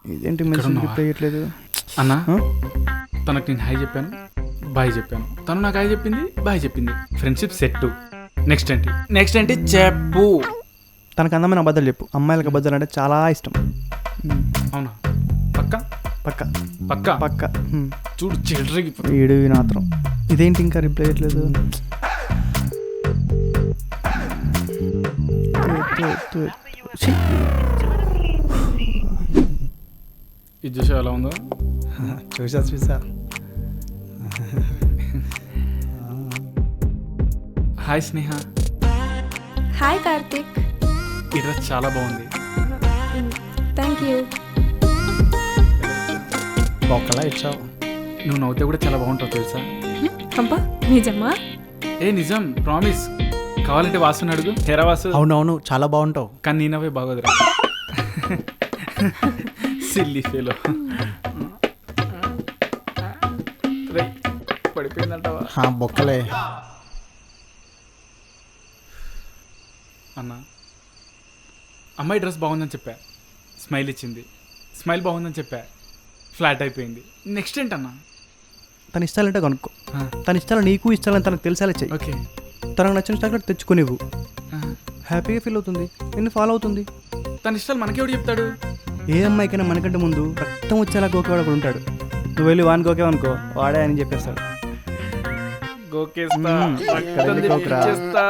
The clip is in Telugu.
ఇదేంటి మెసేజ్ రిప్లై చేయట్లేదు అన్నా తనకు నేను హాయ్ చెప్పాను బాయ్ చెప్పాను, తను నాకు హాయ్ చెప్పింది బాయ్ చెప్పింది, ఫ్రెండ్షిప్ సెట్. నెక్స్ట్ ఏంటి చెప్పు. తనకు అందమైన అబద్ధాలు చెప్పు. అమ్మాయిలకు అబద్ధాలు అంటే చాలా ఇష్టం. అవునా? పక్క పక్క పక్క పక్క చూడు చిల్లరకి వీడు వినాత్రం. ఇదేంటి ఇంకా రిప్లై చేయట్లేదు. ఇది చూసా ఎలా ఉందో. చూసా హాయ్ స్నేహ. హాయ్ కార్తిక్. ఈ డ్రెస్ చాలా బాగుంది. Thank you. ఒకలా ఇచ్చావు. నువ్వు నవ్వుతే కూడా చాలా బాగుంటావు తెలుసా. అబ్బా నిజమా? నిజం, ప్రామిస్. కావాలంటే వాసుని అడుగు. హెరా వాసు. అవునవును చాలా బాగుంటావు. కానీ నీ నవ్వే బాగోదురా. Silly fellow. పడిపోయిందంటావా? బొక్కలే. అన్నా అమ్మాయి డ్రెస్ బాగుందని చెప్పా, స్మైల్ ఇచ్చింది. స్మైల్ బాగుందని చెప్పా, ఫ్లాట్ అయిపోయింది. నెక్స్ట్ ఏంటన్నా? తన ఇష్టాలంటే కనుక్కో. తన ఇష్టాలు నీకు ఇష్టాలని తనకు తెలిసేలా చెయ్యి. ఓకే. తనకు నచ్చిన చాక్లెట్ తెచ్చుకునేవు. హ్యాపీగా ఫీల్ అవుతుంది, నిన్ను ఫాలో అవుతుంది. తన ఇష్టాలు మనకెవడు చెప్తాడు? ఏ అమ్మాయికైనా మనకంటే ముందు రక్తం వచ్చేలా గోకేవాడు ఒకడు ఉంటాడు. నువ్వు వెళ్ళి వాని గోకేవనుకో, వాడే అని చెప్పేస్తాడు. గోకేస్తా, రక్తం తెప్పించేస్తా.